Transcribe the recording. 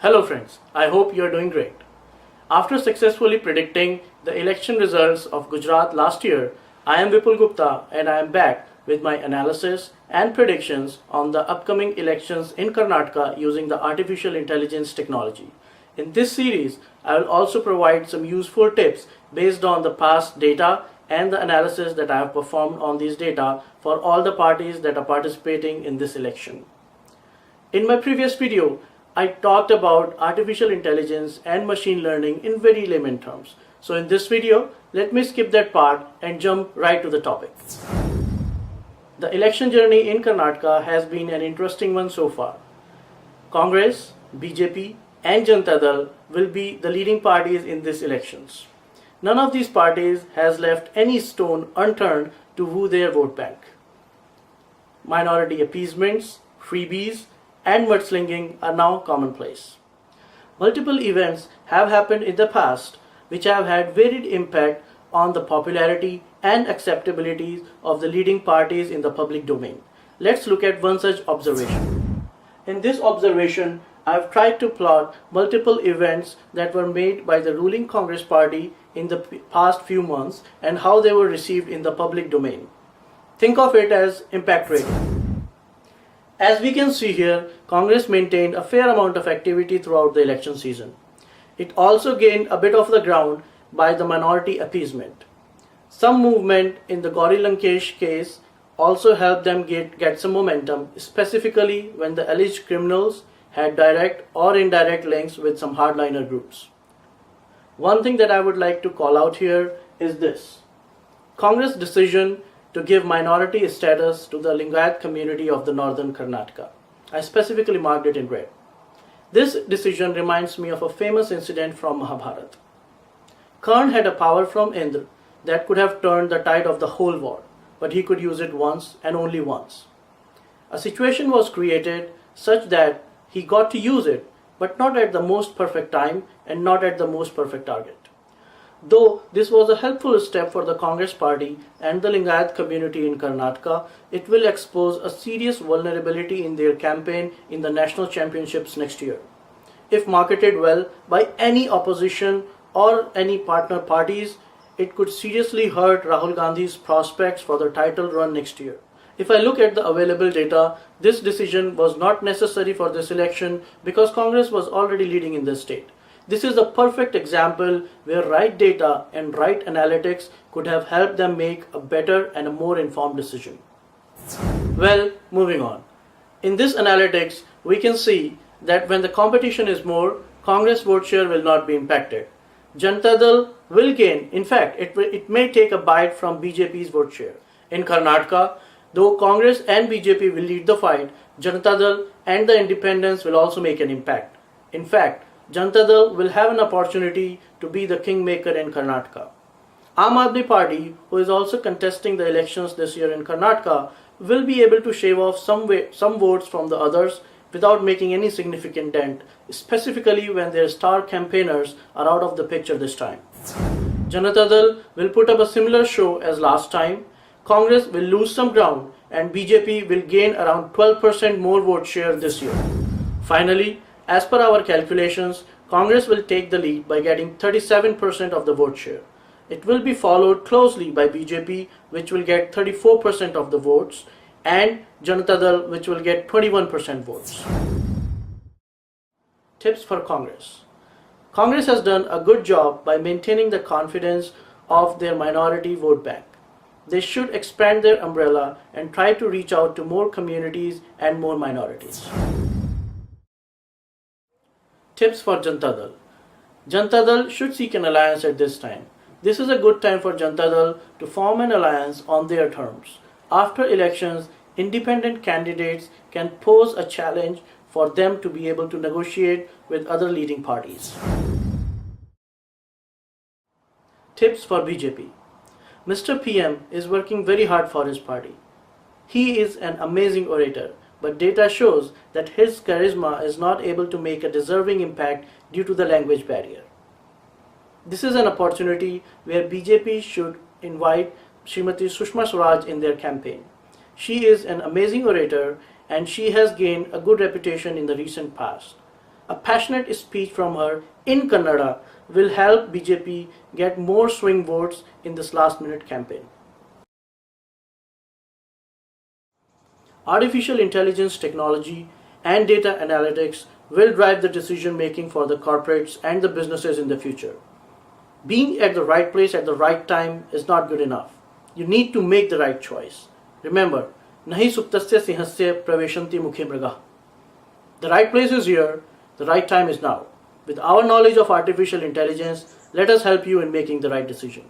Hello friends, I hope you are doing great. After successfully predicting the election results of Gujarat last year, I am Vipul Gupta and I am back with my analysis and predictions on the upcoming elections in Karnataka using the artificial intelligence technology. In this series, I will also provide some useful tips based on the past data and the analysis that I have performed on these data for all the parties that are participating in this election. In my previous video, I talked about artificial intelligence and machine learning in very layman terms. So in this video, let me skip that part and jump right to the topic. The election journey in Karnataka has been an interesting one so far. Congress, BJP and Janata Dal will be the leading parties in these elections. None of these parties has left any stone unturned to woo their vote bank. Minority appeasements, freebies and mudslinging are now commonplace. Multiple events have happened in the past which have had varied impact on the popularity and acceptability of the leading parties in the public domain. Let's look at one such observation. In this observation, I have tried to plot multiple events that were made by the ruling Congress party in the past few months and how they were received in the public domain. Think of it as impact rating. As we can see here, Congress maintained a fair amount of activity throughout the election season. It also gained a bit of the ground by the minority appeasement. Some movement in the Gauri Lankesh case also helped them get some momentum, specifically when the alleged criminals had direct or indirect links with some hardliner groups. One thing that I would like to call out here is this. Congress' decision to give minority status to the Lingayat community of the northern Karnataka. I specifically marked it in red. This decision reminds me of a famous incident from Mahabharata. Karn had a power from Indra that could have turned the tide of the whole war, but he could use it once and only once. A situation was created such that he got to use it, but not at the most perfect time and not at the most perfect target. Though this was a helpful step for the Congress party and the Lingayat community in Karnataka, it will expose a serious vulnerability in their campaign in the national championships next year. If marketed well by any opposition or any partner parties, it could seriously hurt Rahul Gandhi's prospects for the title run next year. If I look at the available data, this decision was not necessary for this election because Congress was already leading in the state. This is a perfect example where right data and right analytics could have helped them make a better and a more informed decision. Well, moving on. In this analytics, we can see that when the competition is more, Congress vote share will not be impacted. Janata Dal will gain. In fact, it may take a bite from BJP's vote share. In Karnataka, though Congress and BJP will lead the fight, Janata Dal and the independents will also make an impact. In fact, Janata Dal will have an opportunity to be the kingmaker in Karnataka. Aam Aadmi Party, who is also contesting the elections this year in Karnataka, will be able to shave off some votes from the others without making any significant dent, specifically when their star campaigners are out of the picture this time. Janata Dal will put up a similar show as last time. Congress will lose some ground and BJP will gain around 12% more vote share this year. Finally, as per our calculations, Congress will take the lead by getting 37% of the vote share. It will be followed closely by BJP, which will get 34% of the votes, and Janata Dal, which will get 21% votes. Tips for Congress. Congress has done a good job by maintaining the confidence of their minority vote bank. They should expand their umbrella and try to reach out to more communities and more minorities. Tips for Janata Dal. Janata Dal should seek an alliance at this time. This is a good time for Janata Dal to form an alliance on their terms. After elections, independent candidates can pose a challenge for them to be able to negotiate with other leading parties. Tips for BJP. Mr. PM is working very hard for his party. He is an amazing orator, but data shows that his charisma is not able to make a deserving impact due to the language barrier. This is an opportunity where BJP should invite Srimati Sushma Swaraj in their campaign. She is an amazing orator and she has gained a good reputation in the recent past. a passionate speech from her in Kannada will help BJP get more swing votes in this last minute campaign. Artificial intelligence technology and data analytics will drive the decision making for the corporates and the businesses in the future. Being at the right place at the right time is not good enough. You need to make the right choice. Remember, nahi suptasya sinhasya praveshanti mukhe mriga. The right place is here, the right time is now. With our knowledge of artificial intelligence, let us help you in making the right decision.